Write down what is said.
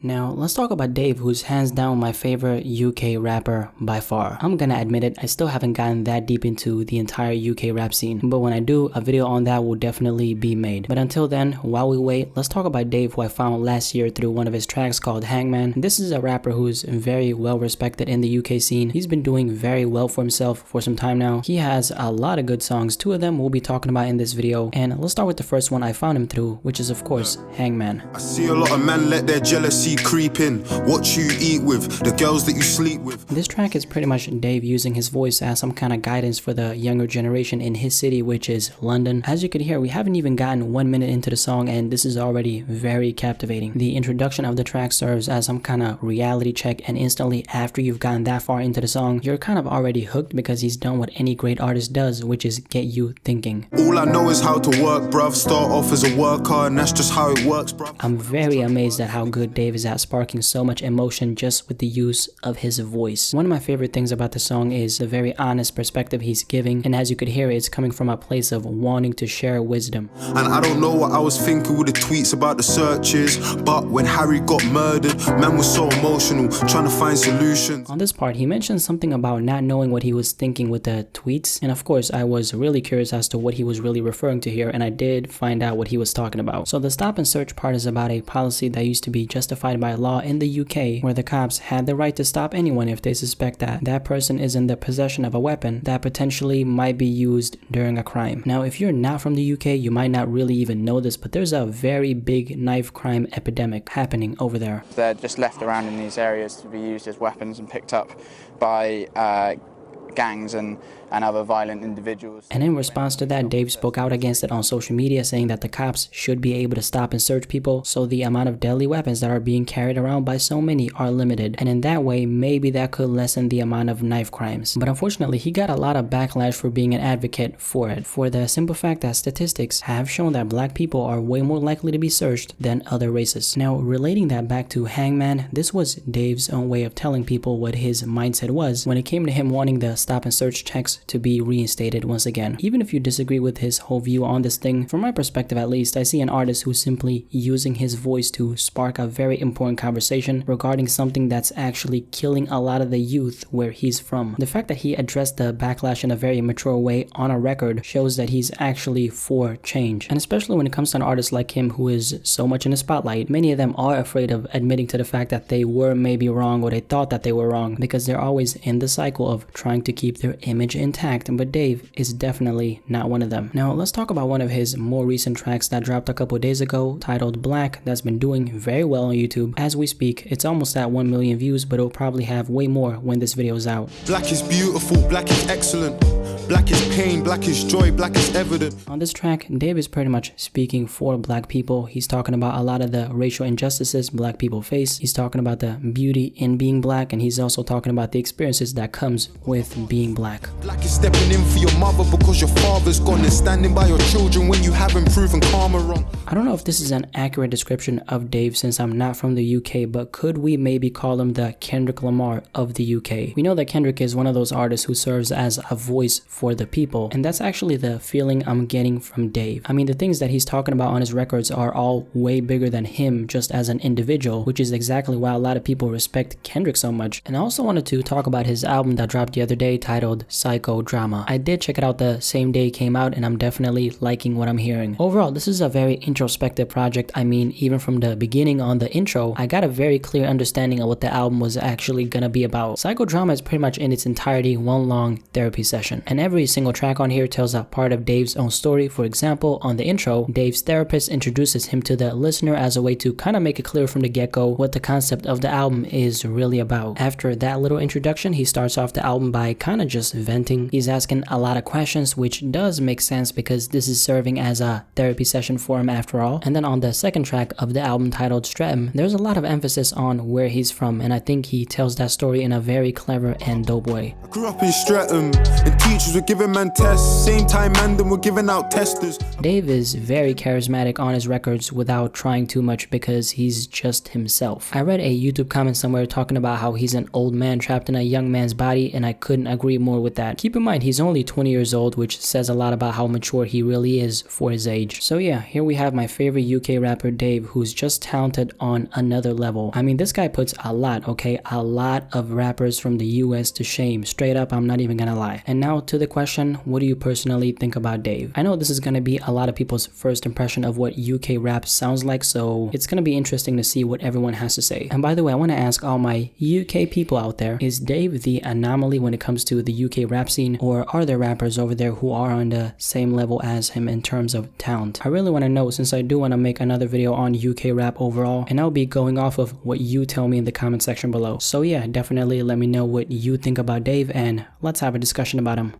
Now, let's talk about Dave, who's hands down my favorite UK rapper by far. I'm gonna admit it, I still haven't gotten that deep into the entire UK rap scene, but when I do, a video on that will definitely be made. But until then, while we wait, let's talk about Dave, who I found last year through one of his tracks called Hangman. This is a rapper who's very well respected in the UK scene. He's been doing very well for himself for some time now. He has a lot of good songs. Two of them we'll be talking about in this video, and let's start with the first one I found him through, which is of course Hangman. I see a lot of men let their jealousy creep in. What you eat with, the girls that you sleep with. This track is pretty much Dave using his voice as some kind of guidance for the younger generation in his city, which is London. As you could hear, we haven't even gotten 1 minute into the song and this is already very captivating. The introduction of the track serves as some kind of reality check, and instantly after you've gotten that far into the song, you're kind of already hooked because he's done what any great artist does, which is get you thinking. All I know is how to work, bruv. Start off as a worker and that's just how it works, bruv. I'm very amazed at how good Dave is at sparking so much emotion just with the use of his voice. One of my favorite things about the song is the very honest perspective he's giving, and as you could hear, it's coming from a place of wanting to share wisdom. And I don't know what I was thinking with the tweets about the searches, but when Harry got murdered, man was so emotional, trying to find solutions. On this part, he mentioned something about not knowing what he was thinking with the tweets, and of course I was really curious as to what he was really referring to here, and I did find out what he was talking about. So the stop and search part is about a policy that used to be justified by law in the UK, where the cops had the right to stop anyone if they suspect that that person is in the possession of a weapon that potentially might be used during a crime. Now, if you're not from the UK, you might not really even know this, but there's a very big knife crime epidemic happening over there. They're just left around in these areas to be used as weapons and picked up by gangs and other violent individuals. And in response to that, Dave spoke out against it on social media, saying that the cops should be able to stop and search people so the amount of deadly weapons that are being carried around by so many are limited, and in that way maybe that could lessen the amount of knife crimes. But unfortunately, he got a lot of backlash for being an advocate for it, for the simple fact that statistics have shown that black people are way more likely to be searched than other races. Now, relating that back to Hangman, this was Dave's own way of telling people what his mindset was when it came to him wanting the stop and search checks to be reinstated once again. Even if you disagree with his whole view on this thing, from my perspective at least, I see an artist who's simply using his voice to spark a very important conversation regarding something that's actually killing a lot of the youth where he's from. The fact that he addressed the backlash in a very mature way on a record shows that he's actually for change. And especially when it comes to an artist like him who is so much in the spotlight, many of them are afraid of admitting to the fact that they were maybe wrong or they thought that they were wrong, because they're always in the cycle of trying to keep their image intact, but Dave is definitely not one of them. Now let's talk about one of his more recent tracks that dropped a couple days ago, titled Black, that's been doing very well on YouTube. As we speak, it's almost at 1 million views, but it'll probably have way more when this video is out. Black is beautiful, black is excellent. Black is pain, black is joy, black is evident. On this track, Dave is pretty much speaking for black people. He's talking about a lot of the racial injustices black people face. He's talking about the beauty in being black, and he's also talking about the experiences that comes with being black. Black is stepping in for your mother because your father's gone, and standing by your children when you haven't proven karma wrong. I don't know if this is an accurate description of Dave since I'm not from the UK, but could we maybe call him the Kendrick Lamar of the UK? We know that Kendrick is one of those artists who serves as a voice for the people, and that's actually the feeling I'm getting from Dave. I mean, the things that he's talking about on his records are all way bigger than him just as an individual, which is exactly why a lot of people respect Kendrick so much. And I also wanted to talk about his album that dropped the other day titled PSYCHODRAMA. I did check it out the same day it came out, and I'm definitely liking what I'm hearing. Overall, this is a very introspective project. I mean, even from the beginning on the intro, I got a very clear understanding of what the album was actually gonna be about. PSYCHODRAMA is pretty much in its entirety one long therapy session, and every single track on here tells a part of Dave's own story. For example, on the intro, Dave's therapist introduces him to the listener as a way to kind of make it clear from the get-go what the concept of the album is really about. After that little introduction, he starts off the album by kind of just venting. He's asking a lot of questions, which does make sense because this is serving as a therapy session for him after all. And then on the second track of the album titled Streatham, there's a lot of emphasis on where he's from, and I think he tells that story in a very clever and dope way. I grew up in Streatham, and teachers we're giving man tests. Same time man, then we're giving out testers. Dave is very charismatic on his records without trying too much because he's just himself. I read a YouTube comment somewhere talking about how he's an old man trapped in a young man's body, and I couldn't agree more with that. Keep in mind he's only 20 years old, which says a lot about how mature he really is for his age. So yeah, here we have my favorite UK rapper Dave, who's just talented on another level. I mean, this guy puts a lot, okay, a lot of rappers from the US to shame. Straight up, I'm not even gonna lie. And now to the question, what do you personally think about Dave? I know this is gonna be a lot of people's first impression of what UK rap sounds like, so it's gonna be interesting to see what everyone has to say. And by the way, I want to ask all my UK people out there, is Dave the anomaly when it comes to the UK rap scene, or are there rappers over there who are on the same level as him in terms of talent? I really want to know, since I do want to make another video on UK rap overall, and I'll be going off of what you tell me in the comment section below. So yeah, definitely let me know what you think about Dave, and let's have a discussion about him.